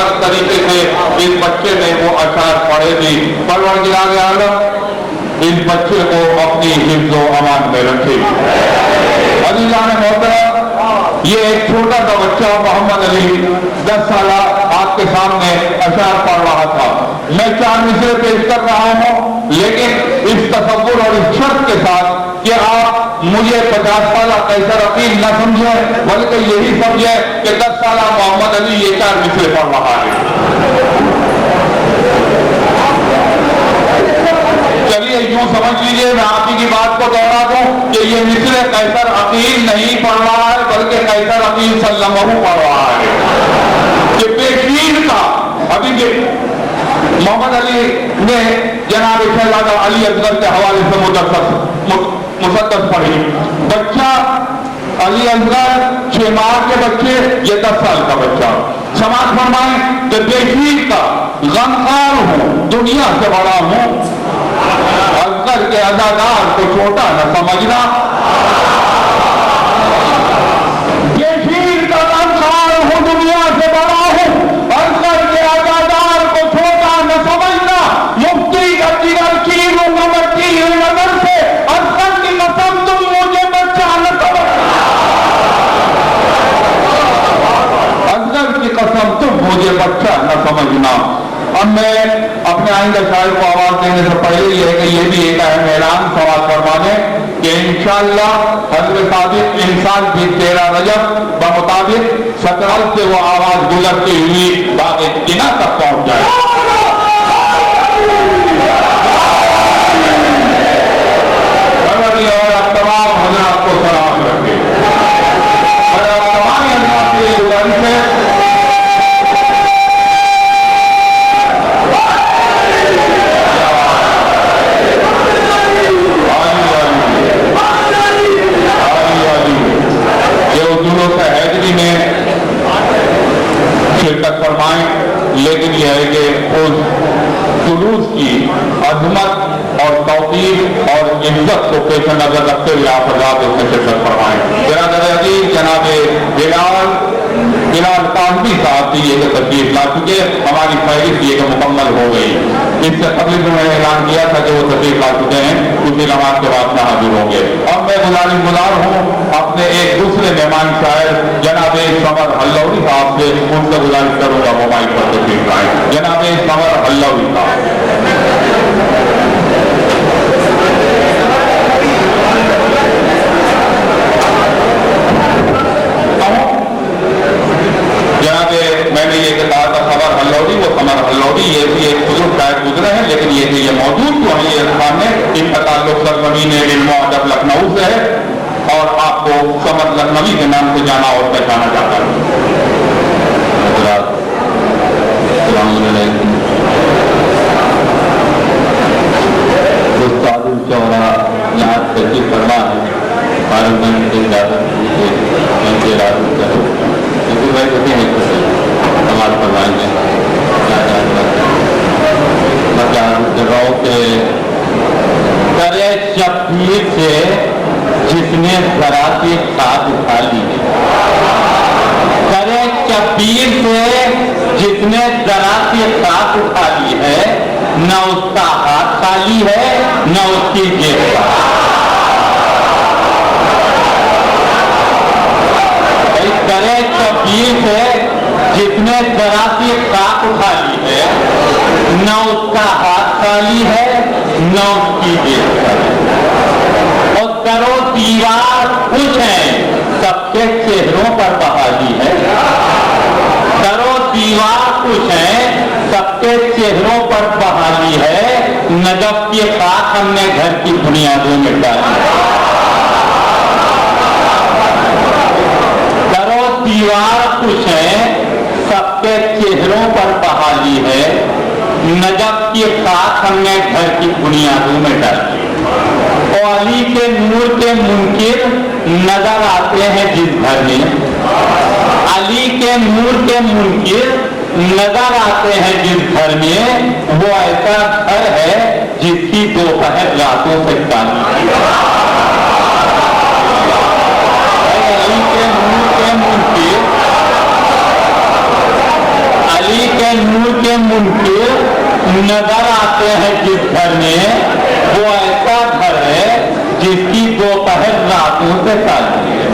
अलग तरीके से इस बच्चे ने वो अशार पढ़े थी। परवरदिगार आलम इस बच्चे को अपनी हिफ्ज़ो अमान में रखे। अज़ीज़ान मोहतरम, ये एक छोटा सा बच्चा मोहम्मद अली 10 साल आपके सामने अशार पढ़ रहा था। मैं 4 मिसरे पेश कर रहा हूँ, लेकिन इस तसव्वुर और इस शर्त के साथ कि आप मुझे 50 साल कैसर अकील न समझे, बल्कि यही समझे कि 10 साल मोहम्मद अली ये 4 मिसरे पढ़ रहा है। चलिए यूं समझ लीजिए, मैं आप ही की बात को दोहरा दूं कि ये मिसरे कैसर अकील नहीं पढ़ रहा है, बल्कि कैसर अकील सल्लल्लाहु पढ़ रहा है कि पेशीर का। अभी के मोहम्मद अली ने जनाब शहजादा अली असगर के हवाले से मुसद्दस पढ़ी। बच्चा अली असगर 6 माह के बच्चे, ये 10 साल का बच्चा। समाज फरमाएं कि पेशीर का गमखार हूं, दुनिया से बड़ा हूं, असगर के अदादार को छोटा न समझना। पेशीर का गमखार हूं, दुनिया से बड़ा हूं, असगर के अदादार को छोटा न समझना। मुफ्ती का जिगर चीर नजर से असगर की कसम तुम मुझे बच्चा न समझना। असगर की कसम तुम मुझे बच्चा न समझना। अब मैं अपने आइंदा शायर को आवाज देने से पहले ये है कि ये भी एक अहम ऐलान समाज फरमाने कि इंशाअल्लाह हज़रत सादिक इंसान की 13 रजब बमुताबिक सतरल से वो आवाज गुजरती हुई बाग़े किना तक पहुंच जाए। और अब तमाम हज़रात को सलाम रखे और अब तमाम हज़रात की गुजारिश है शिरकत फरमाएं, लेकिन यह है कि उस जुलूस की अजमत और तौकीर और इज्जत को पेश नजर रखते हुए आप हज़रात उसमें शिरकत फरमाएं। जनाब बिलाल काज़मी साहब की ये तस्वीर ला चुके, हमारी फहरिस्त ये मुकम्मल हो गई। इससे कबल मैंने ऐलान किया था कि वो तस्वीर ला चुके हैं, कुछ नमाज के बाद हाजिर होंगे। अब मैं गुजार हूँ अपने एक दूसरे मेहमान शायर जनाब समर हल्लौरी साहब से, उनसे गुजारिश करूंगा मोबाइल पर तस्वीर लाएं। जनाब समर हल्लौरी साहब। जनाबे मैंने ये कहा था समर हल्लौरी, वो समर हल्लौरी ये भी एक बुजुर्ग शायद गुजरे हैं, लेकिन ये मौजूद तो है ये सामने। इनका ताल्लुक सरजमीन इल्म व अदब लखनऊ से है और आपको समर लखनवी के नाम से जाना और पहचाना जाता है। चौरा यहाँ तस्वीर फरमा है पार्लियामेंट के भाई होते हैं समाज फरमाएंगे जगहों के करे शब्बीर से जिसने जरा से खाद उठा ली है। करे शब्बीर से जिसने जरा से खाद उठा ली है, न उसका हाथ खाली है न उसकी जेब खाली। करे शब्बीर से जिसने जरा सी खाक उठा ली है, न उसका हाथ खाली है न उसकी जेब खाली। और करो दीवार कुछ है सबके चेहरों पर बहाली है। करो दीवार कुछ है सबके चेहरों पर बहाली है, नजब की खाक हमने घर की बुनियादों में डाली। करो दीवार कुछ है सबके चेहरों पर बहाली है, नजब की खाक हमने घर की बुनियादों में डाली। और अली के नूर के मुनकिर नजर आते हैं जिस घर में, अली के नूर के मुनकिर नजर आते हैं जिस घर में, वो ऐसा घर है जिसकी दोपहर रातों से खाली है। अली के मुमकिन नजर आते हैं जिस घर में, वो ऐसा घर है जिसकी दोपहर रातों से ताज़गी है।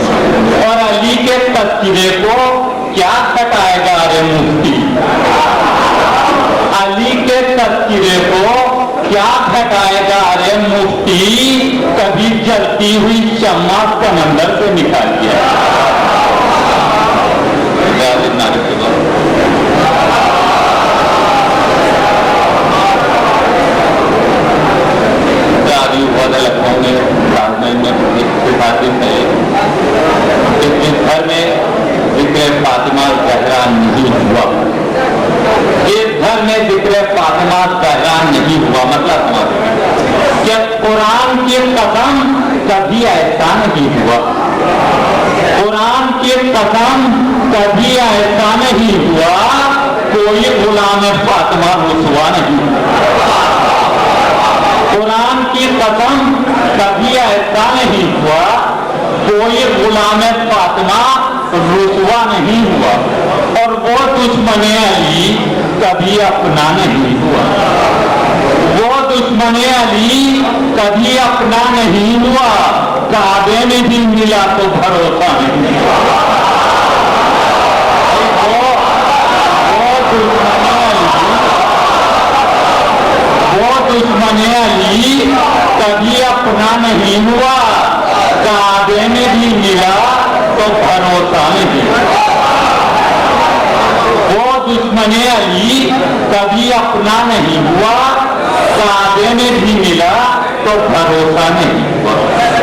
और अली के तस्करे को क्या खटाएगा रे मुफ्ती, अली के तस्करे को क्या घटाएगा रे मुफ्ती, कभी जलती हुई शम्मा समंदर से निकाल दिया। इस घर में जिक्र फातिमा ज़हरा नहीं हुआ, इस घर में जिक्र फातिमा ज़हरा नहीं हुआ। मतलब कि कुरान की कसम कभी ऐसा नहीं हुआ, कुरान की कसम कभी ऐसा नहीं हुआ, कोई गुलाम फातिमा रुसवा नहीं। कुरान की कसम कभी ऐसा नहीं हुआ, कोई गुलाम फातिमा रुसवा नहीं हुआ। और वो दुश्मने अली कभी अपना नहीं हुआ, वो दुश्मने अली कभी अपना नहीं हुआ। काबे में भी मिला तो भरोसा नहीं। वो दुश्मने अली कभी अपना नहीं हुआ, काबे में भी मिला तो भरोसा नहीं। वो दुश्मने अली कभी अपना नहीं हुआ, काबे में भी मिला तो भरोसा नहीं हुआ।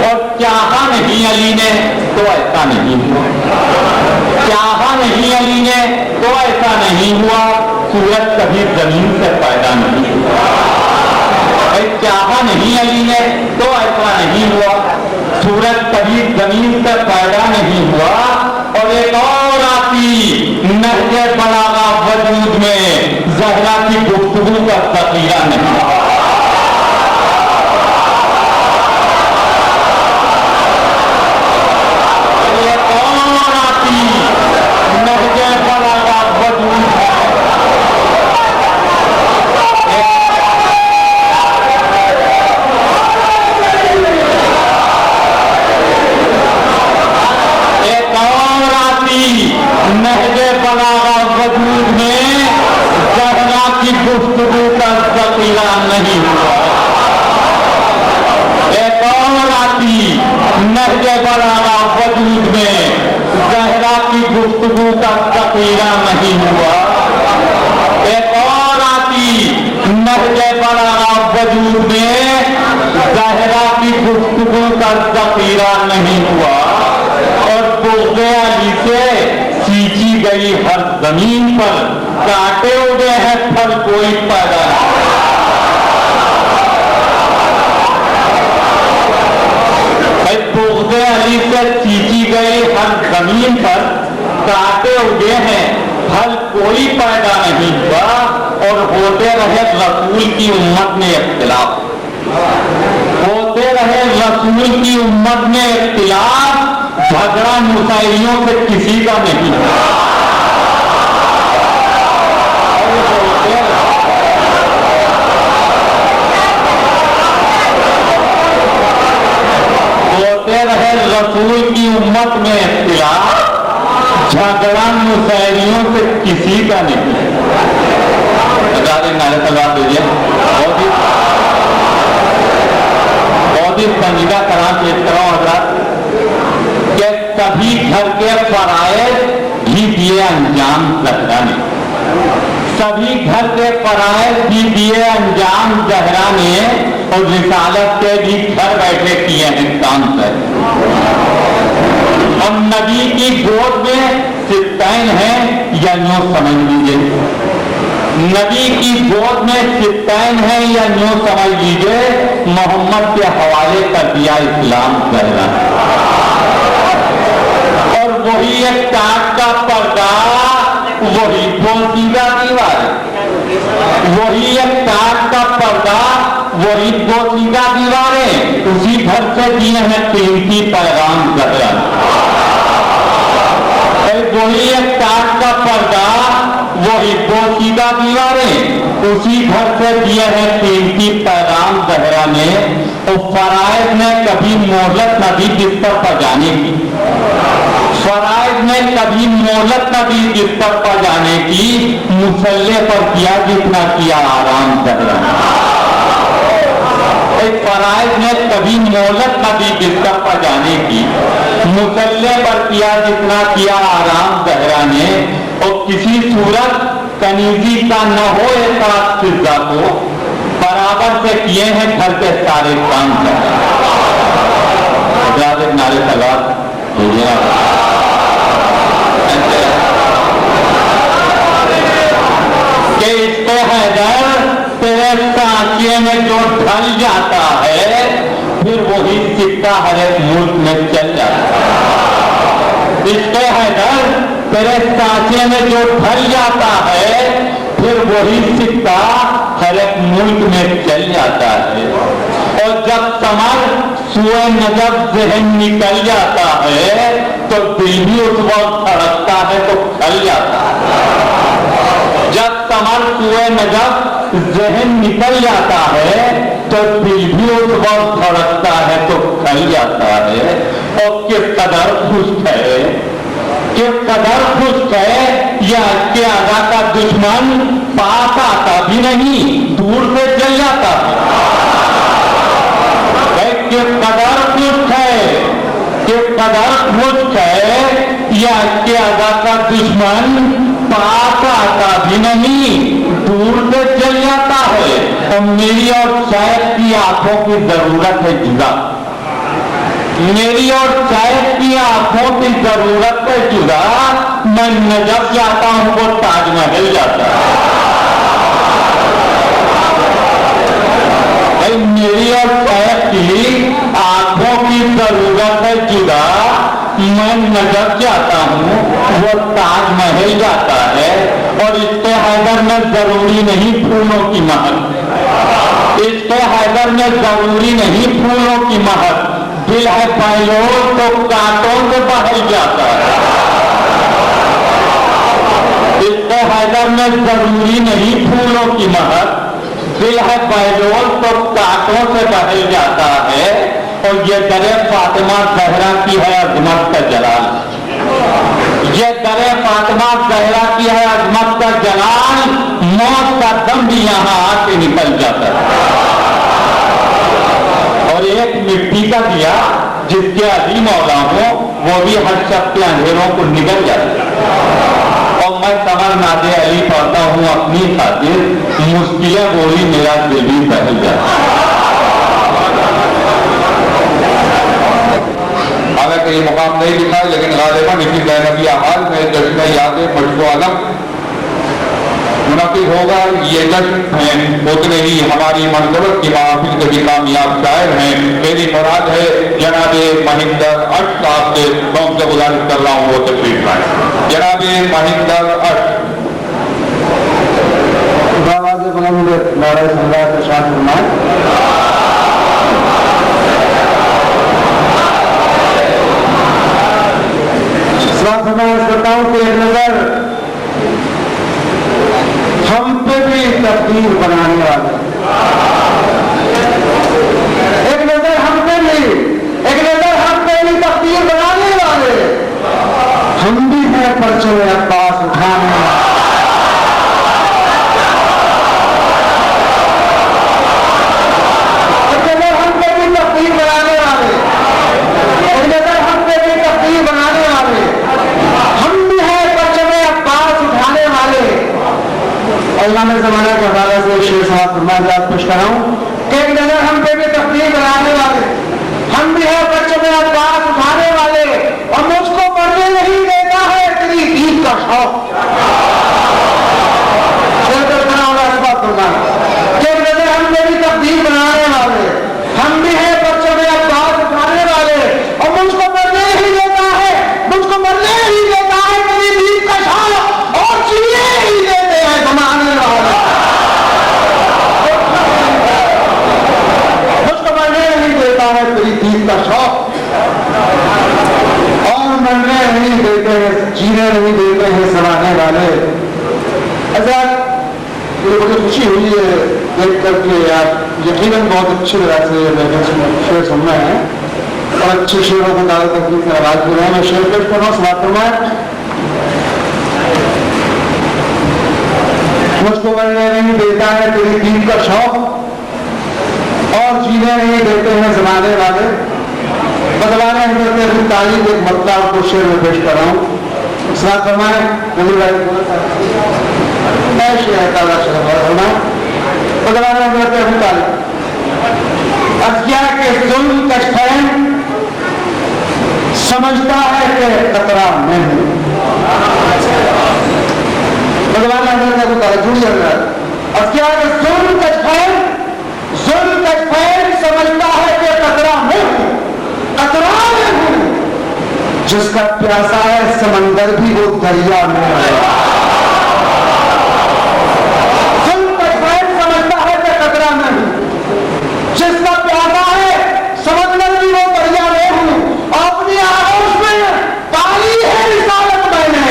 और चाहा नहीं अली ने तो ऐसा नहीं हुआ, चाहा नहीं अली ने तो ऐसा नहीं हुआ। सूरज कभी जमीन से पैदा नहीं हुआ, चाहा नहीं अली ने तो ऐसा नहीं हुआ। सूरज कभी जमीन से पैदा नहीं हुआ। और एक और आती नहजे बलागा वजूद में ज़हरा की गुफ्तगू का ज़ख़ीरा नहीं। एक और आती नहजे बलागा वजूद में नहजे बलागा वजूद में ज़हरा की गुफ्तगू का ज़ख़ीरा नहीं हुआ। एक और आती नहजे बलागा वजूद में ज़हरा की गुफ्तगू का ज़ख़ीरा नहीं हुआ। एक और आती नहजे बलागा वजूद में ज़हरा की गुफ्तगू का ज़ख़ीरा नहीं हुआ। और बुग़्ज़े अली से सींची गई हर जमीन पर काटे उगे हैं, फल कोई पैदा नहीं। बुग़्ज़े अली से सींची गई हर जमीन पर काटे उगे हैं, फल कोई पैदा नहीं हुआ। और होते रहे रसूल की उम्मत में इख्तिलाफ, होते रहे रसूल की उम्मत में इख्तिलाफ, झगड़ा मुसाइयों से किसी का नहीं। होते रहे रसूल की उम्मत में इख्तिलाफ, झगड़ा मुसाइयों से किसी का नहीं। बहुत ही संजीदा करार पेश कराओ हज़रात कि सभी घर के फराइज़ भी दिए अंजाम ज़हरा ने, सभी घर के फराइज़ भी दिए अंजाम ज़हरा ने। और रिसालत के भी घर बैठे किए हैं काम कर। और नबी की गोद में सित्तैन है या यूं समझ लीजिए, नबी की गोद में सित्तैन है या यूं समझ लीजिए मोहम्मद के हवाले कर दिया इस्लाम ज़हरा। और वही एक काट का पर्दा, वही पोशीदा दीवार, वही एक काट का पर्दा, वही पोशीदा दीवारें, उसी घर से दिए हैं कीमती पैगाम ज़हरा। वही एक काट का पर्दा, वही पोशीदा दीवारें, उसी घर से दिए हैं कीमती पैगाम ज़हरा ने, तो फराइज ने कभी मोहलत न दी बिस्तर पर जाने की, फराइज ने कभी मोहलत न दी बिस्तर पर जाने की, मुसल्ले पर किया जितना किया आराम ज़हरा ने। फराइज ने कभी मोहलत न दी बिस्तर पर जाने की, मुसल्ले पर किया जितना किया आराम ज़हरा ने। और किसी सूरत कनीजी का न हो एक फिजा को, बराबर से किए हैं घर के सारे काम कर। नारे सलाद कि इसको हैदर तेरे सांचे में जो ढल जाता है, फिर वही सिक्का हर एक मुल्क में चल जाता है। इसको हैदर तेरे सांचे में जो ढल जाता है, फिर वही सिक्का हर एक मुल्क में चल जाता है। और जब समर सुए नजब जहन निकल जाता है, तो दिल भी उस वक्त धड़कता है तो खल जाता है। जब समर सुए नजब जहन निकल जाता है, तो दिल भी उस वक्त धड़कता है तो खल जाता है। और किस कदर खुश है, किस कदर खुश है, या के आगा का दुश्मन पास आता भी नहीं, दूर से जल जाता है। किस कदर खुश है, किस कदर खुश है, या के आगा का दुश्मन पास आता भी नहीं, दूर से जल जाता है। और मेरी और शायद की आंखों की जरूरत है जुदा, मेरी और शायद की आंखों की जरूरत है जुदा। मैं नजब जाता हूं वो ताजमहल जाता है। मेरी और शायद की आंखों की जरूरत है जुदा, मैं नजब जाता हूं वो ताजमहल जाता है। और इसको हैदर में जरूरी नहीं फूलों की महक, इसको हैदर में जरूरी नहीं फूलों की महक, दिल है बैलोर तो कांटों से बहल जाता है। इसको हैदर में जरूरी नहीं फूलों की महक, दिल है बैलोर तो कांटों से बहल जाता है। और ये दरे फातिमा ज़हरा की है अजमत का जलाल, ये दरे फातिमा ज़हरा की है अजमत का जलाल। मौत का दम भी यहाँ आके निकल जाता है। और एक मिट्टी का दिया जिसके अली मौला हो, वो भी हर शख्स के अंधेरों को निकल जाता है। और मैं कमर नादे अली पढ़ता हूँ अपनी खातिर, मुश्किलें बोली मेरा दिल भी बहल जाता है। हालांकि ये मुकाम नहीं लिखा है, लेकिन गालिबन इसी ज़ैनबी हाल में जश्न याद मशको आलम मुनक़िद होगा। ये जश्न है, उतने ही हमारी मनज़रत की महफिल के भी कामयाब शायर हैं। मेरी मुराद है जनाबे महिंदर अट साहब से, मैं उनसे गुजारिश कर रहा हूँ वो तशरीफ लाएं। जनाबे महिंदर अट नारे सम्राट प्रसाद फरमाएं। करता हूं कि एक नजर हम पे भी तस्वीर बनाने वाले, एक नजर हम पे भी, एक नजर हम पे भी तस्वीर बनाने वाले, हम भी हैं परचम अब्बास उठाने वाले। एक नजर हम पे भी तस्वीर बनाने वाले, एक नजर हम पे भी तस्वीर बनाने वाले, अल्लाह ने ज़माने के हवाले से शेर साहब फरमाया पेश कर रहा हूँ कि एक नजर हम पे भी तस्वीर बनाने वाले, हम भी है बच्चों में अब्बास उठाने वाले, और मुझको मरने नहीं देता है तेरी ईद का शौक। एक नजर हम पे भी तस्वीर बनाने वाले, हम भी है बच्चों में अब्बास उठाने वाले, और मुझको मरने नहीं देता है, मुझको मरने नहीं देता है तेरी ईद का शौक, और जीने ही देते हैं जमाने वाले। मुझको मरने नहीं देता है तेरी ईद का शौक, और मरने नहीं देते हैं, जीने नहीं देते हैं जमाने मुझे बड़ी खुशी हुई है देख करके यार, यकीनन बहुत अच्छी तरह से मैंने शेर सुनना है और अच्छे शेरों को डाल करके आवाज भी रहे। मैं शेर पेश कर रहा हूँ, समाप्त करना है। मुझको मरने नहीं देता है तेरी दीन का शौक, और जीने नहीं देते हैं जमाने वाले, बदलाने हैं देते हैं तारीफ। एक मतलब को शेर में पेश कर रहा हूँ, समाप्त फरमाए। अज्ञा के जुल्म का फैन समझता है कि खतरा मैं हूं। भगवान अज्ञा के जुल्म का फैन समझता है कि खतरा मैं हूं, खतरा मैं हूं। जिसका प्यासा है समंदर भी वो दरिया में है। जिसका प्यासा है समंदर भी वो दरिया में हूं। अपनी आगोश में पाली है रिसालत मैंने,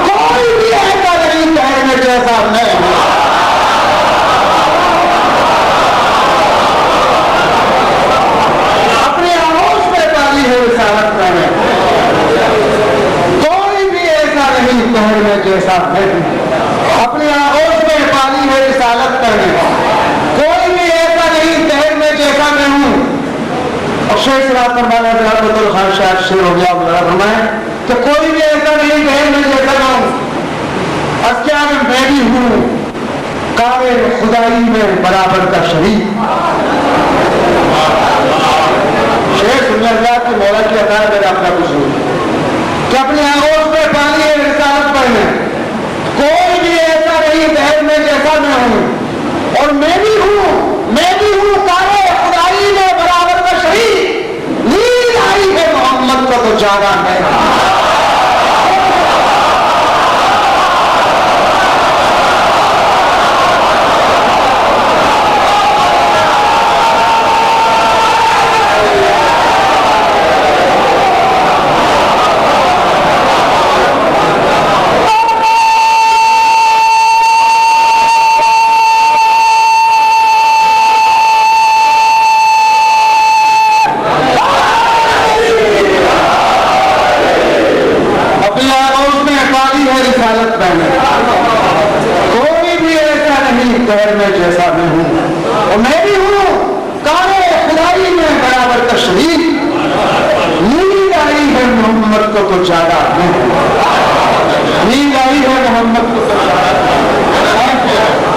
कोई भी ऐसा नहीं ठहरने जैसा मैं हूं। अपनी आगोश में पाली है रिसालत मैंने, कोई भी ऐसा नहीं ठहरने जैसा मैं हूं। अपनी आगोश में पाली है रिसालत मैंने, कोई भी ऐसा नहीं ठहरने जैसा मैं हूं। और शेर सिरात फरमाने खान शाह शेर हो गया फरमाए कि कोई भी ऐसा नहीं ठहरने जैसा मैं हूं। क्या मैं भी हूं कारे खुदाई में बराबर का शरीक। शेर सुनने अल्लाह की मौला की अता है मेरा अपना कुछ नहीं कि अपनी आगोश में पानी है रिसालत पढ़ने, कोई भी ऐसा नहीं ठहरने जैसा मैं हूं। और मैं भी हूं कारे खुदाई में बराबर का शरीक। नींद आई है मोहम्मद को तो जागा है। जैसा मैं हूं और मैं भी हूं कारे खुदाई में बराबर का शरीक। नींद आई है मोहम्मद को तो जागा मैं हूं, नींद आई है मोहम्मद को तो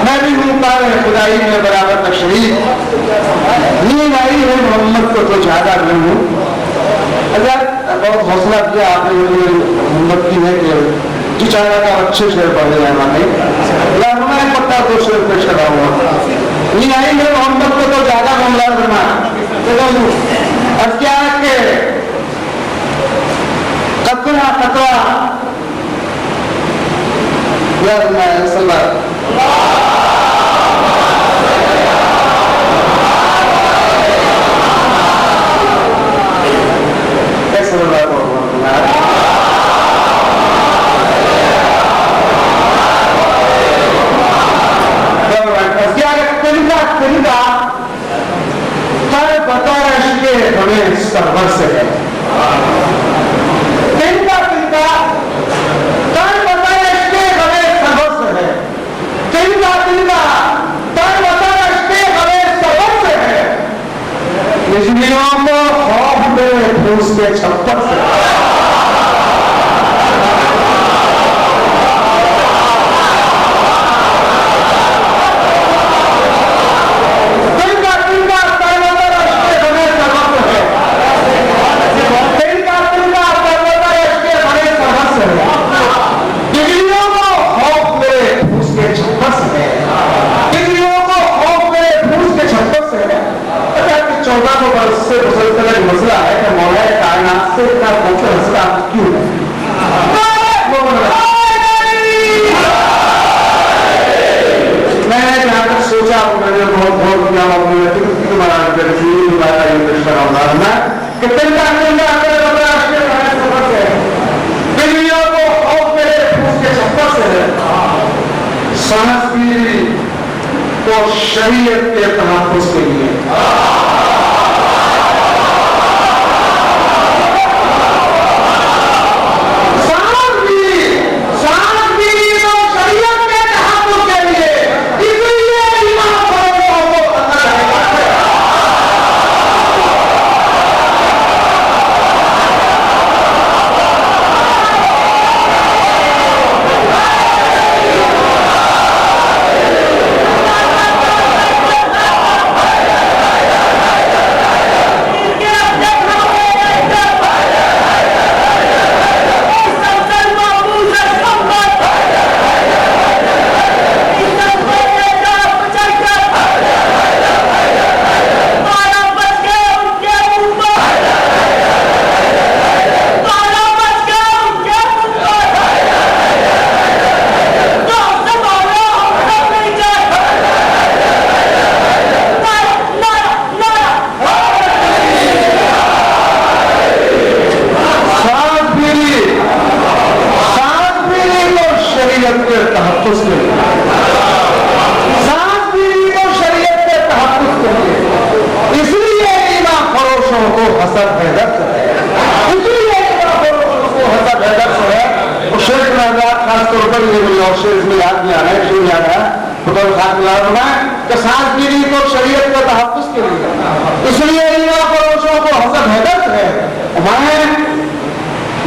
मैं भी हूं कारे खुदाई में बराबर का शरीक। नींद आई है मोहम्मद को तो जागा मैं हूं। अगर बहुत हौसला किया आपने मोहम्मद की है कि जी चाहता का अच्छे शेर पढ़ रहे हैं हमारे पट्टा दो शेर पेश करा हुआ। नहीं आई है मोहम्मद को तो ज्यादा मामला करना अब क्या के कतरा हमें सरवर से है तिनका तर बता रश्के हमें सरवर से है। तिनका तर बता रश्के हमें सरवर से है। बिजलियों को खौफ में फूस के छप्पर से मसला है कि मौलाए कायनात से इतना खूबसूरत हंसता क्यों है? मैंने जहां तक सोचा मैंने बहुत किया सांस की वो शरीयत के तहफ़्फ़ुज़ के लिए।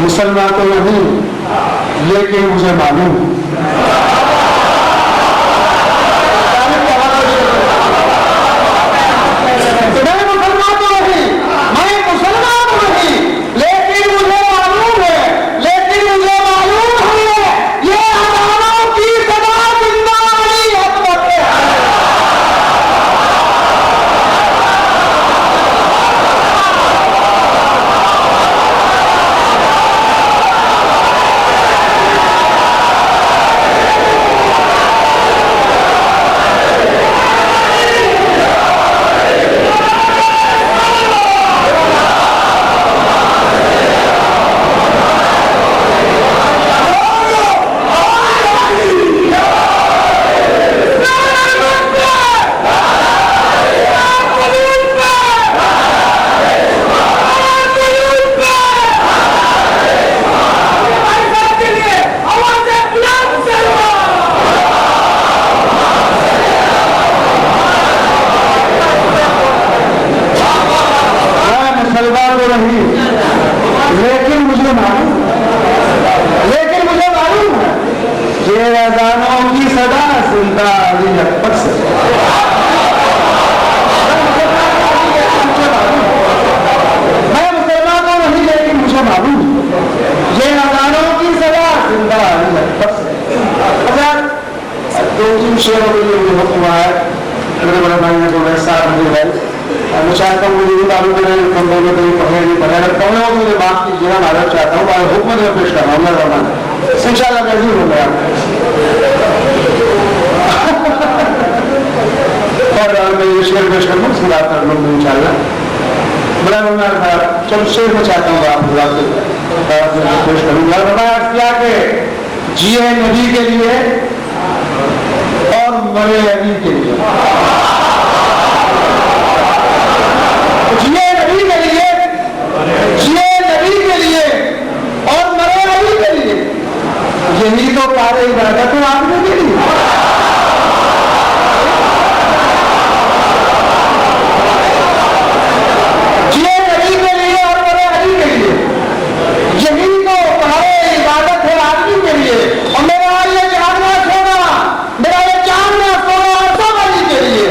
मुसलमान तो नहीं, लेकिन मुझे मालूम जिए नबी के लिए और मरे अली के लिए। जिए नबी के लिए, जिए नबी के लिए और मरे अली के लिए, यही तो पारे इबादत है आपने के लिए। जिए नबी के लिए और मरे अली के लिए, यही तो पारे इबादत है आदमी के लिए। और मेरा ये जानना सोना, मेरा ये जानना सोना और सब अली के लिए,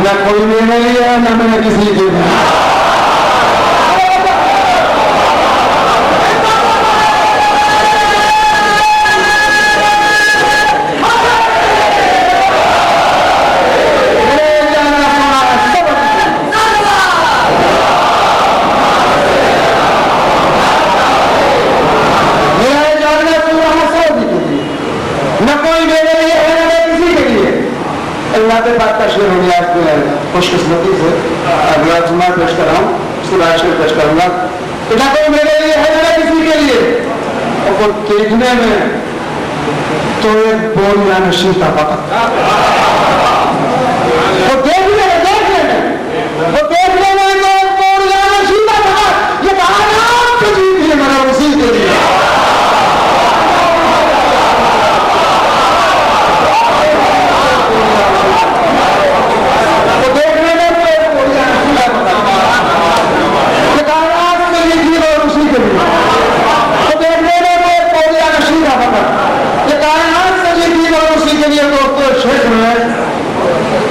न कोई मेरे लिए न मैंने किसी के लिए। खुशकिस्मती से अगला जुम्मा पेश कर रहा हूँ, उसके बाद शेर पेश करूंगा। तो ना कोई मेरे लिए है ना किसी के लिए, और वो देखने में तो एक बोल या नशीता पता है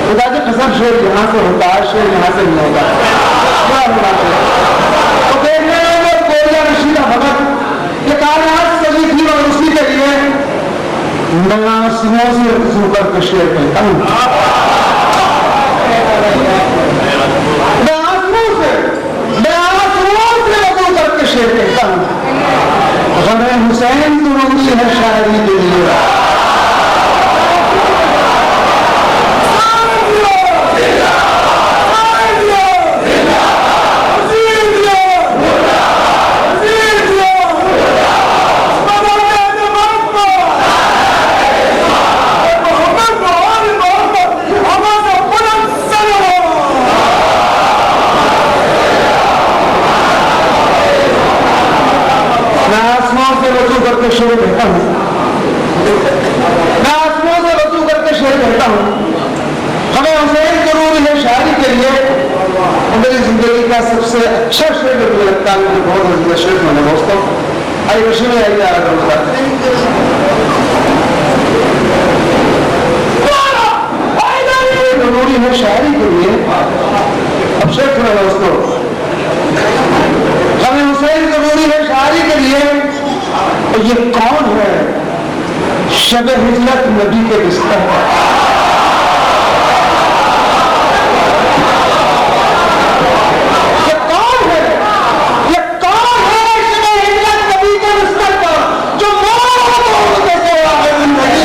खुदा की कसम शेर यहाँ से होता है, शेर यहाँ से नहीं होता। क्या होना चाहिए? तो देखने में कोरिया नशीला भगत ये कायनात सजी थी और उसी के लिए मैं आंसुओं से वजू करके शेर कहता हूँ। मैं आंसुओं से वजू करके शेर कहता हूँ। गमे हुसैन तुरूरी है शायरी के लिए। शेर कहता हूँ, मैं आसमां से वजू करके शेर कहता हूँ। हमें हुसैन जरूरी है शायरी के लिए। मेरी जिंदगी का सबसे अच्छा शेर मुझे लगता है, मुझे बहुत अजीब शेर मैंने दोस्तों। आइए खुशी में आइए जरूरी है शायरी के लिए। अब शेर सुना दोस्तों, हमें हुसैन जरूरी है शायरी के लिए। तो ये कौन है शब हिजरत नबी के बिस्तर पर? ये कौन है शब हिजरत नबी के बिस्तर पर जो मोड़ के सोया है जिंदगी?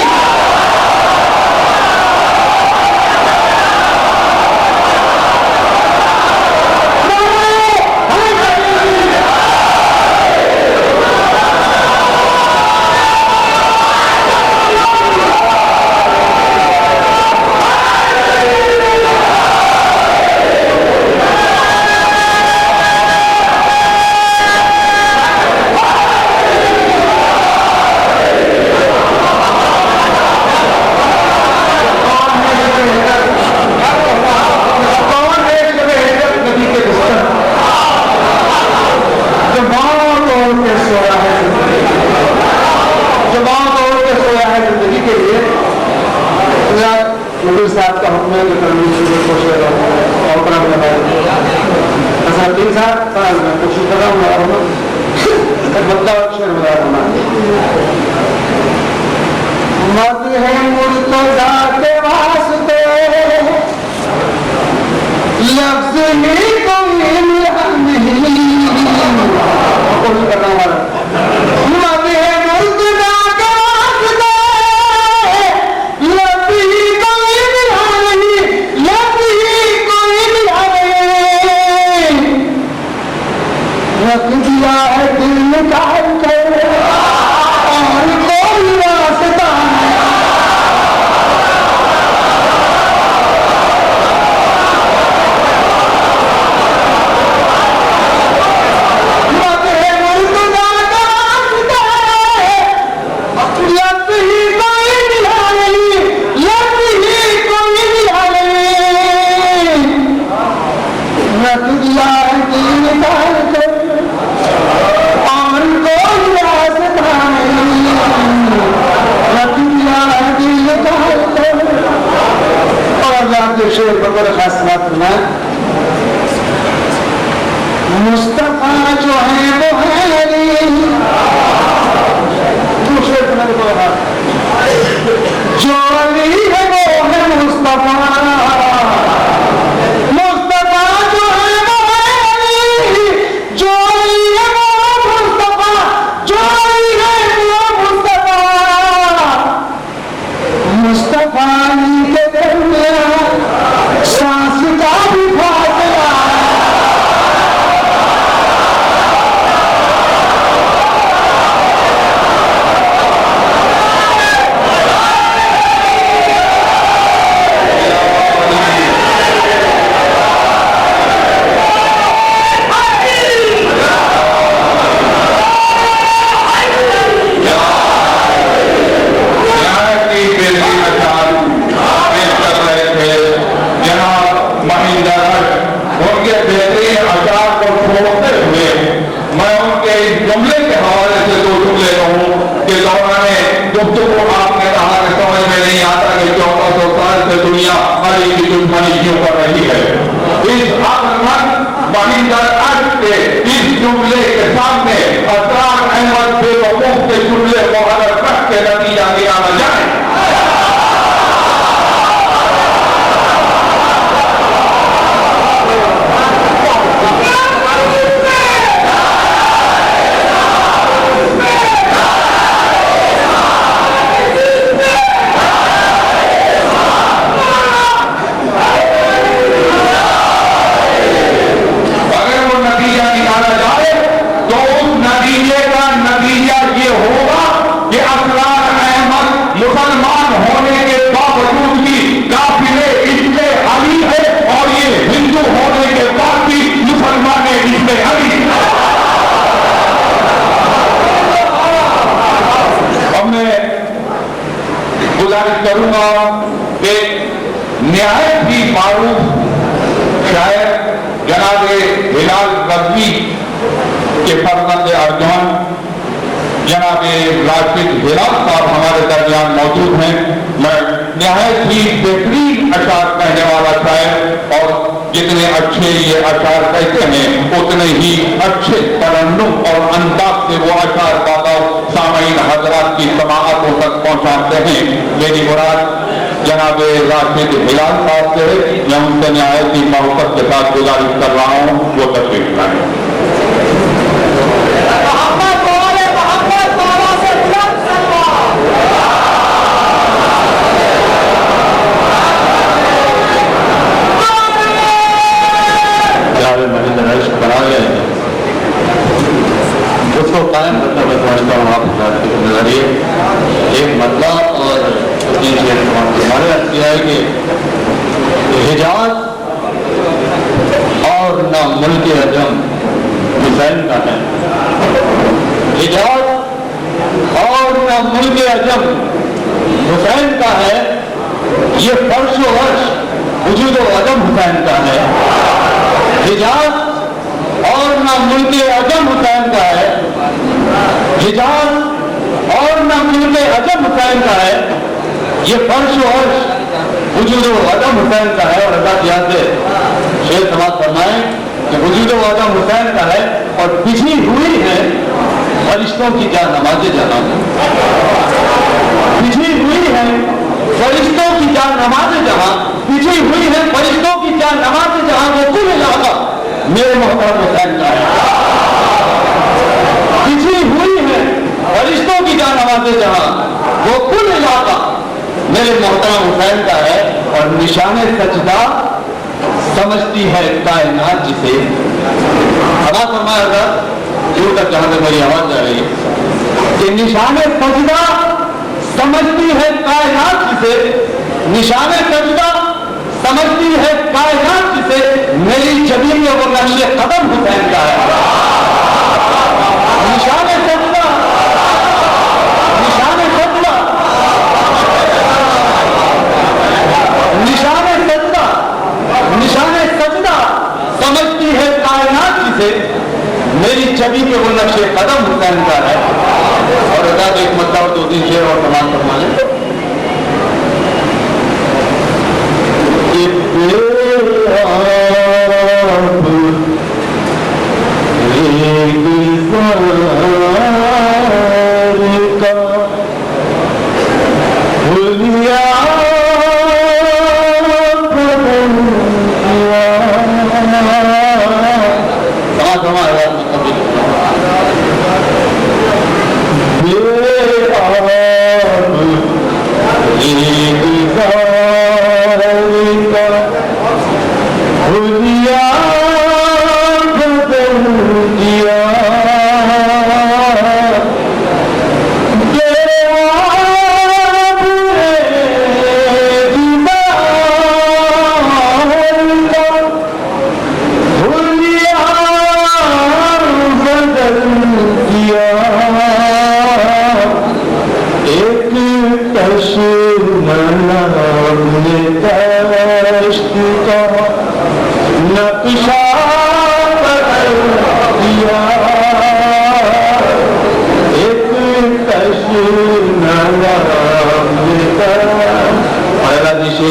मत है मुर्तज़ा के वास्ते लफ्ज़ ही कोई नहीं करना वाला। मत है मुर्तज़ा के वास्ते लफ्ज़ ही कोई नहीं, लफ्ज़ ही कोई नहीं। रख दिया है दिल निकाल कर और कोई रास्ता शेर बकर खास बात में मुस्तफा जो है वो है दूसरे जो अली है वो है मुस्तफा। मुस्तफा जो है वो है अली, जो अली है वो मुस्तफा, जो अली है वो मुस्तफा। मुस्तफा अली के दरमियान सांस का भी फासला। दुनिया हमारी की दुश्मनी क्यों कर रही है। इस आक्रमण महिंदर अर्थ के इस जुमले के सामने असरार अहमद बेवकूफ के जुमले को अगर रख के नतीजा निकाला जाए करूंगा कि न्याय भी मारूफ शायर जनाबे हिलाल रज़वी के फर्जंद अर्जुन जनाबे राशिद हिलाल साहब हमारे दरमियान मौजूद हैं। मैं निहायत ही बेहतरीन अशार कहने वाला शायर और जितने अच्छे ये अशार कहते हैं उतने ही अच्छे तरन्नुम और अंदाज से वो अशार गाता सामईन हजरात की समाअतों तक पहुंचाते हैं। मेरी मुराद जनाबे राशिद हिलाल साहब से मैं उनसे निहायत ही मोहब्बत के साथ गुजारिश कर रहा हूँ वो तशरीफ लाएं। उसको कायम करना मैं समझता हूँ आप नजरिए एक मतलब और हमारे किया है कि हिजाज और न मुल्क अजम हुसैन का है। हिजाज और न मुल्क अजम हुसैन का है। ये फर्श वर्ष वजूद अजम हुसैन का है। हिजाज और न मुल्क अजम हुसैन का है। हिजाज और न मुल्क अजम हुसैन का है। ये फर्श वर्ष वजूद अजम हुसैन का है। और अल्लाह यहाँ से शेर समाज फरमाए कि वजूद अजम हुसैन का है और पिछी हुई है फरिश्तों की जान नमाज़े जहां। पिछी हुई है फरिश्तों की जान नमाज़े जहां। पिछी हुई है फरिश्तों की जान नमाज़े जहां। वो कुल इलाका मेरे मोहतरम हुसैन का है। पिछी हुई है फरिश्तों की जान नमाज़े जहां। वो कुल इलाका मेरे मोहतरम हुसैन का है। और निशाने सजदा समझती है कायनात जिसे। अदा फरमाया था दूर तक जहां तक मेरी आवाज जा रही है कि निशाने सजदा समझती है कायनात जिसे। निशाने सजदा समझती है कायनात जिसे। मेरी छवि में वो नक्शे कदम हुसैन का है। निशाने सजदा निशाने सजदा निशाने सजदा निशाने सजदा समझती है कायनात जिसे। मेरी छवि के वो नक्शे कदम हुसैन का है। और अदा एक मतलब 2-3 शेर और तमाम फरमाने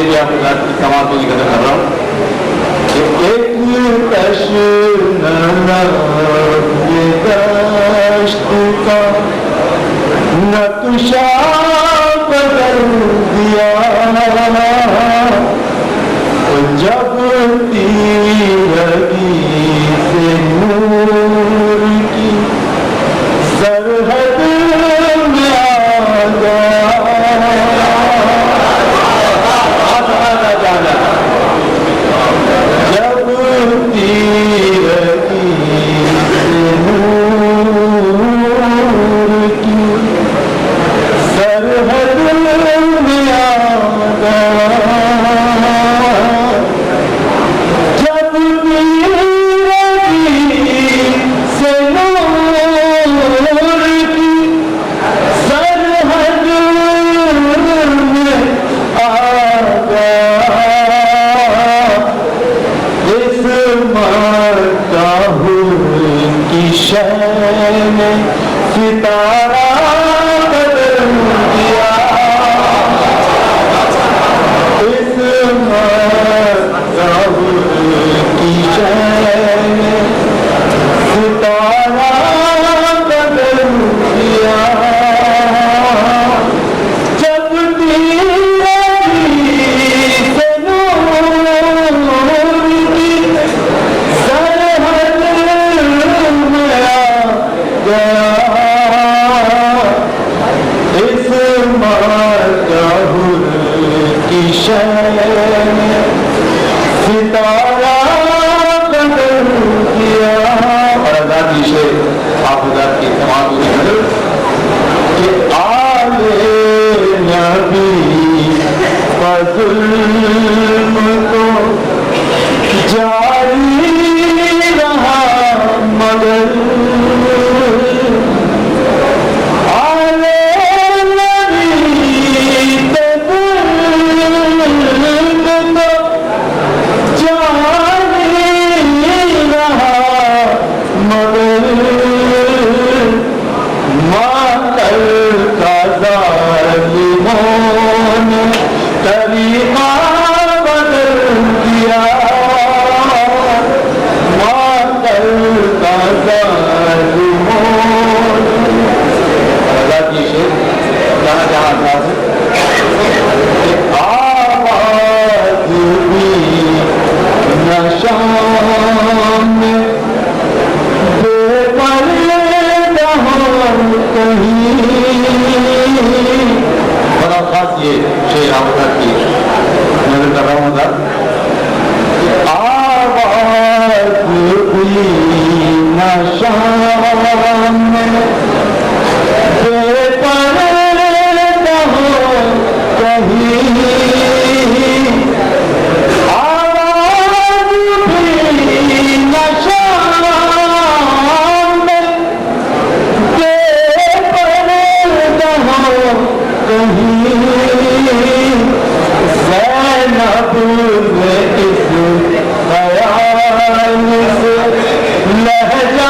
भी आप की समाज को जिक्र कर रहा हूँ। एक तश्न का नक्शा बदल दिया, जब तीरगी से नूर की सरहद में आ गया। जाना जब तीरगी से नूर की सरहद में आ गया, जब तीरगी से नूर की सरहद में आ गया, इस मरहूम की शैन सितारा बदल दिया, इस मरहूम की शैन सितारा बदल दिया, जब तीरगी से नूर की सरहद में आ गया, इस मरहूम की शैन सितारा बदल दिया। और आजाद जी से आप आजाद की समाज कि आले नबी ज़ुल्म को जारी रहा, मगर आले नबी ज़ुल्म को जारी रहा, मगर मातल का ज़ालिमों ने तरीक़ा बदल दिया, मातल का ज़ालिमों ने जाना चाहता है आवाज़ भी नशा में बेपर्दा कहीं। बड़ा खास ये शेर आवाज़ की नजर कर रहा हूँ था। आवाज़ भी नशा में बेपर्दा कहीं, आवाज़ भी नशा में बेपर्दा कहीं, ज़ैनब ने इस ख़याल से लहजा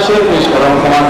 शेर पेश कर रहा हूँ समाज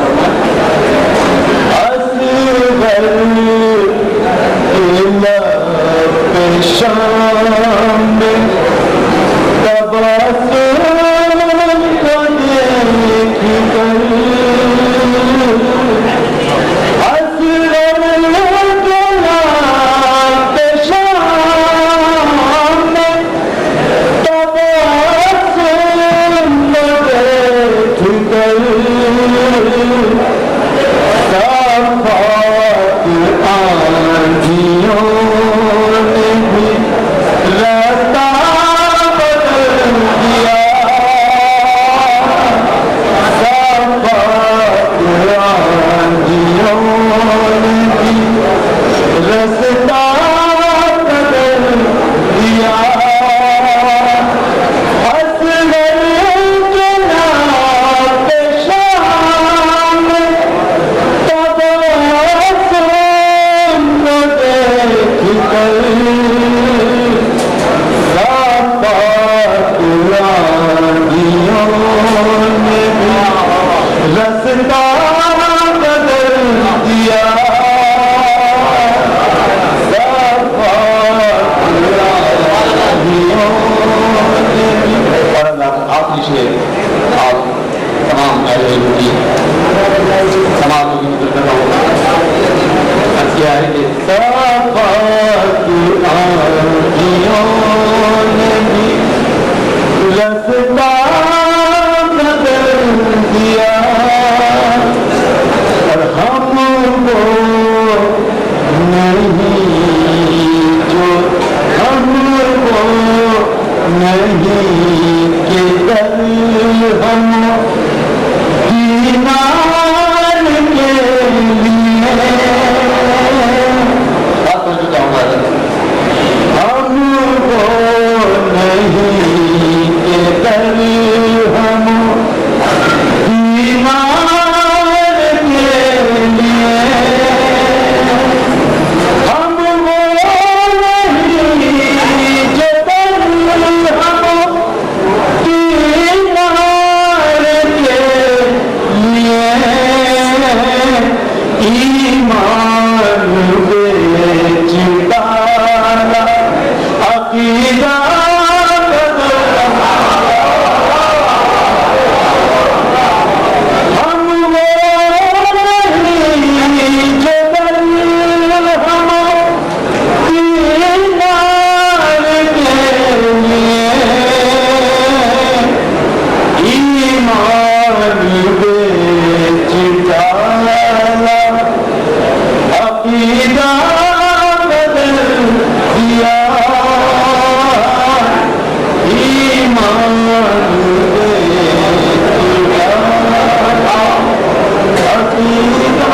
नहीं कि कल हम दीनार के लिए बात हो चुका हूँ हमको नहीं कि कल हम दीनार के लिए हम वो नहीं जो कल हम दीनार के लिए ईमान बेच डाला अकीदा हम वो नहीं जो कल हम दीनार के लिए ईमान बेच डाला अकीदा बदल दिया ईमान बेच डाला अकीदा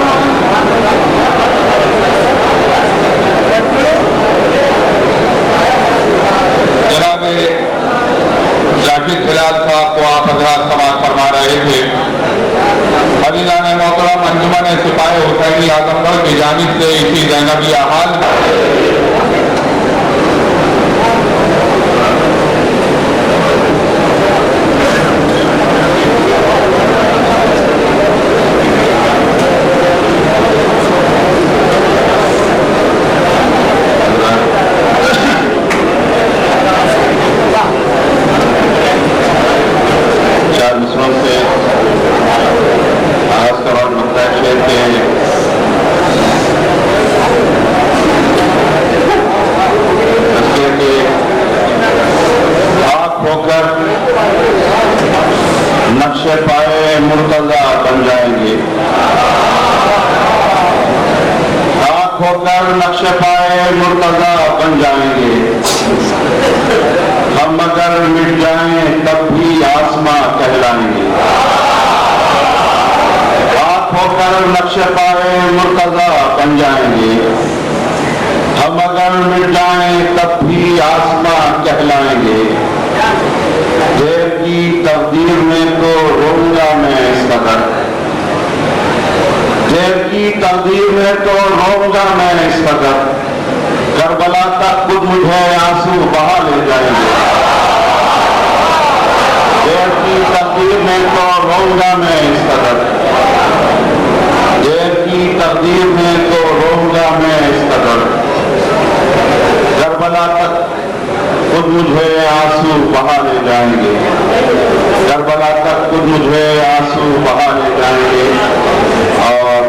जनाब जाकिर खिलाल साहब को आप हजरात समाज फरमा रहे थे। अजीज़ान मोहतरम अंजुमन सिपाही हुसैनी आजमगढ़ की जानिब से इसी ज़ैनबिया हाल चार मिसरों से आगाज का और मतलब शेर के तस्वीर के आँख होकर नक्शे पाए मुर्तजा बन जाएंगे। आँख होकर नक्शे पाए मुर्तजा बन जाएंगे। हम अगर मिट जाएं तब भी आसमां कहलाएंगे। आँख होकर नक्शे पाए मुर्तजा बन जाएंगे। हम अगर मिट जाएं तब भी आसमां कहलाएंगे। देर की तकदीर में तो रोऊंगा मैं इस कदर। देर की तकदीर में तो रोऊंगा मैं इस कदर। करबला तक खुद मुझे आंसू बहा ले जाएंगे। देर की तकदीर में तो रोऊंगा मैं इस कदर। देर की तकदीर में तो रोऊंगा मैं इस कदर। करबला तक खुद मुझे आंसू बहा ले जाएंगे। करबला तक खुद मुझे आंसू बहा ले जाएंगे। और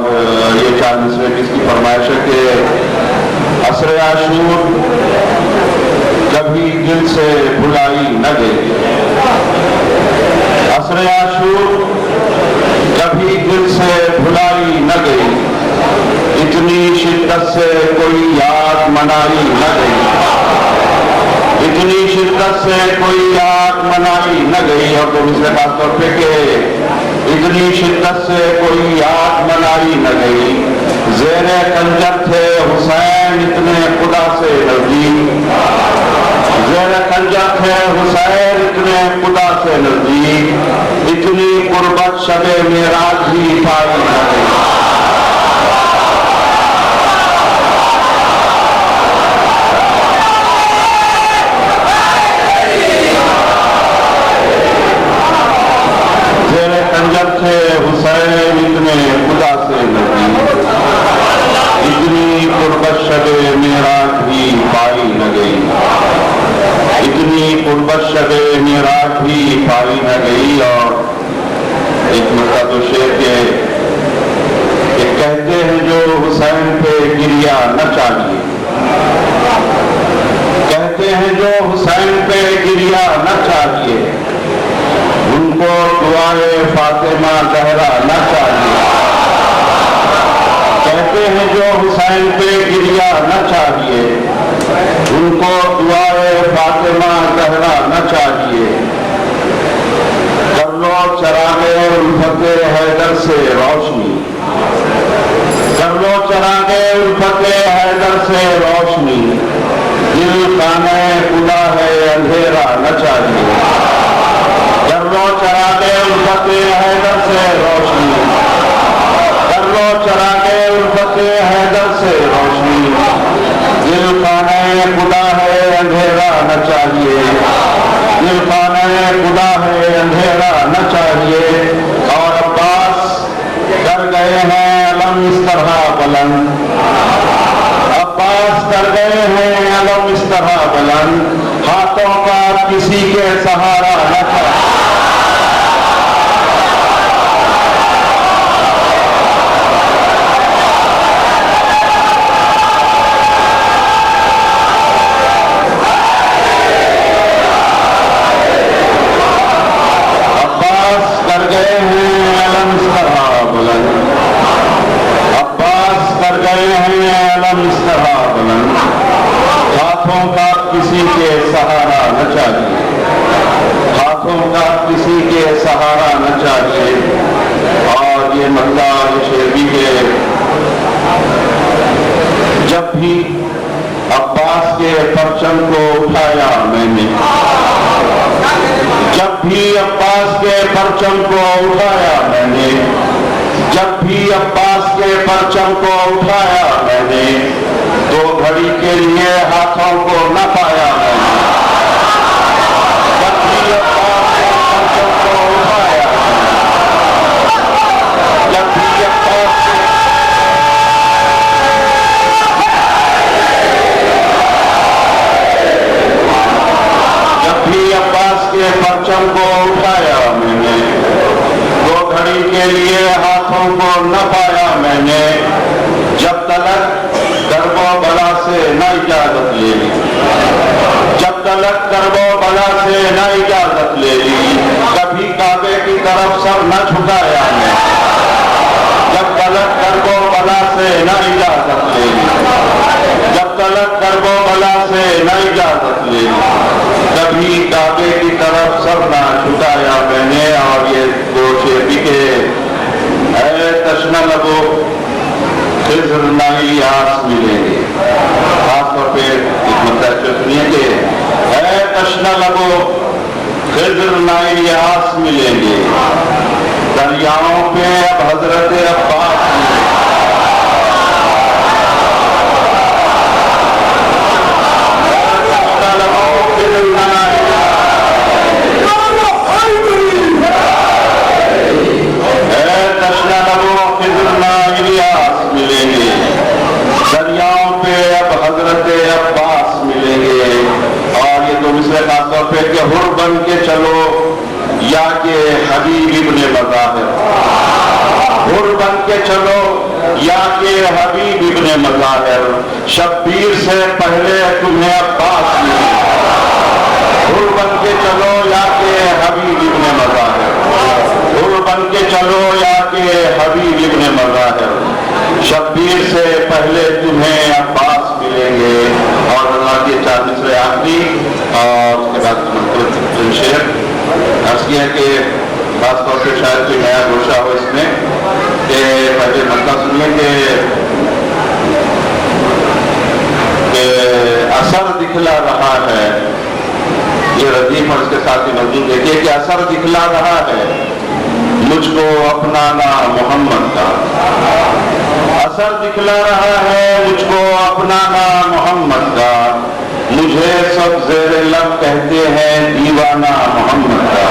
ये 40वें किसकी फरमाइश है कि असर आशूर कभी दिल से भुलाई न गई। असर आशूर कभी दिल से भुलाई न गई। इतनी शिद्दत से कोई याद मनाई न गई। इतनी शिद्दत से कोई याद मनाई न गई। और तो दूसरे खास तौर पे कि इतनी शिद्दत से कोई याद मनाई न गई। ज़ेरे खंजर थे हुसैन इतने खुदा से नजदीक। ज़ेरे खंजर थे हुसैन इतने खुदा से नजदीक। इतनी कुर्बत शबे मेराज ही पाई न गई। ज़ेरे खंजर थे हुसैन इतने खुदा से नजदीक। इतनी कुर्बत शबे मेराज भी पाई न गई। इतनी कुर्बत शबे मेराज भी पाई न गई। और एक मसला तो शेर के कहते हैं जो हुसैन पे गिरिया न चाहिए। कहते हैं जो हुसैन पे गिरिया न चाहिए। उनको दुआए फातिमा ज़हरा न चाहिए। कहते हैं जो हुसैन पे गिरिया न चाहिए। उनको दुआए फातिमा फातिमा कहना न चाहिए। कर लो चरागे उल्फते हैदर से रोशनी, कर लो चरागे उल्फते हैदर से रोशनी, दिल खाने खुदा है अंधेरा न चाहिए। कर लो चरागे उल्फते हैदर से रोशनी, कर लो चरागे उल्फते हैदर से रोशनी, दिल खाने खुदा है अंधेरा न चाहिए। दिल खाने खुदा है अंधेरा न चाहिए। और अब्बास कर गए हैं अलम इस तरह बुलंद, अब्बास कर गए हैं अलम इस तरह बुलंद, हाथों का किसी के सहारा न चाहिए। हाथों का किसी के सहारा न चाहिए, हाथों का किसी के सहारा न चाहिए। और ये महिला शेरवी के जब भी अब्बास के परचम को उठाया मैंने, जब भी अब्बास के परचम को उठाया मैंने, जब भी अब्बास के परचम को उठाया मैंने, दो घड़ी के लिए हाथों को न पाया मैंने। जब भी अब्बास के परचम को उठाया मैंने, जब भी अब्बास के जब भी अब्बास के परचम को उठाया मैंने, दो घड़ी के लिए हाथों को न पाया मैंने। जब तलक गर्बो बला से न इजाजत ले ली, जब तलक गर्बो बला से न इजाजत ले ली, कभी काबे की तरफ सर न झुकाया मैं। जब तलक गर्बो बला से न इजाजत ले ली, जब तलक गर्बो बला से न इजाजत ले ली, कभी काबे की तरफ सर न झुकाया मैंने। और ये दो शेर के तशना लगो खिज़्र नहीं आस मिलेंगे, खासतौर पे एक मतलब सुनिए कि है तशना लगो खिज़्र नहीं आस मिलेंगे, दरियाओं पे अब हजरत अब्बास मिलेंगे, दरियाओं पे अब हजरत अब्बास मिलेंगे। और ये तो मिसरे खासतौर पे कि हुर बन के चलो या कि हबीब इब्ने मज़ाहिर, हुर बन के चलो या कि हबीब इब्ने मज़ाहिर, शब्बीर से पहले तुम्हें अब्बास मिलेंगे। हुर बन के चलो या कि हबीब इब्ने मज़ाहिर, हुर बन के चलो या कि हबीब इब्ने मज़ाहिर, शब्बीर से पहले तुम्हें अब्बास मिलेंगे। और अल्लाह के 40 से आखिरी और उसके बाद शेर अर्ज किया कि खासतौर से शायद कोई नया गोशा हो इसमें कि पहले मतलब सुनिए कि असर दिखला रहा है, ये रदीफ और इसके साथ ही मौजूद देखिए कि असर दिखला रहा है मुझको अपनाना मोहम्मद का, असर दिखला रहा है मुझको अपनाना मोहम्मद का, मुझे सब ज़ेरे लब कहते हैं दीवाना मोहम्मद का,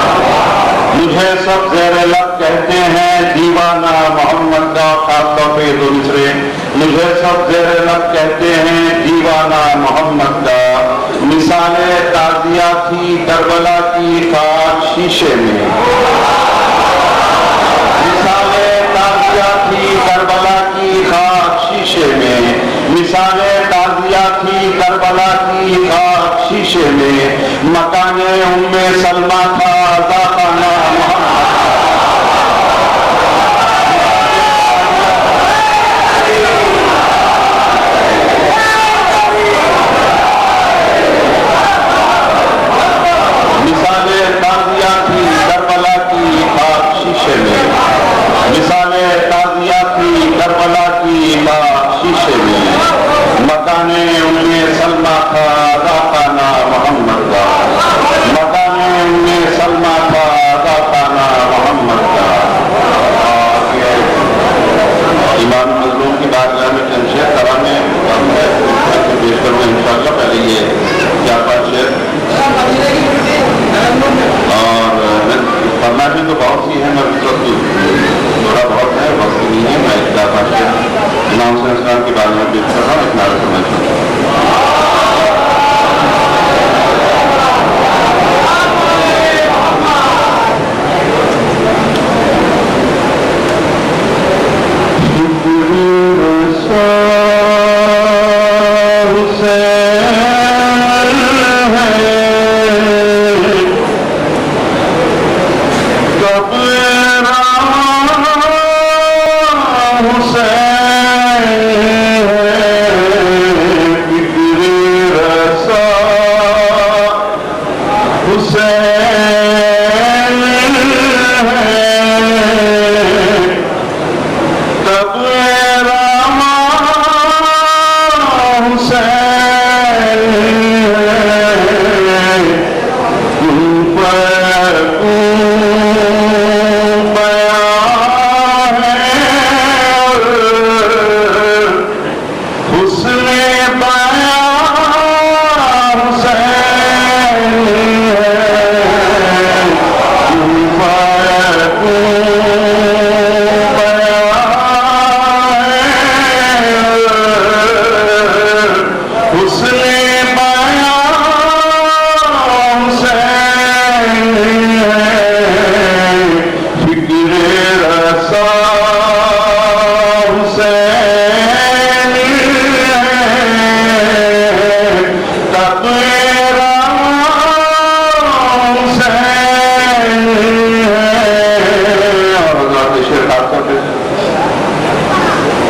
मुझे सब ज़ेरे लब कहते हैं दीवाना मोहम्मद का। खासतौर पे दो दूसरे, मुझे सब ज़ेरे लब कहते हैं दीवाना मोहम्मद का। मिसाले ताज़िया थी करबला की खाक शीशे में, मिसाले ताज़िया थी करबला की खाक शीशे में, मिसाले ताज़िया थी करबला की खाक शीशे में। मकाने उम्मे सलमा था ज़ाख़ाना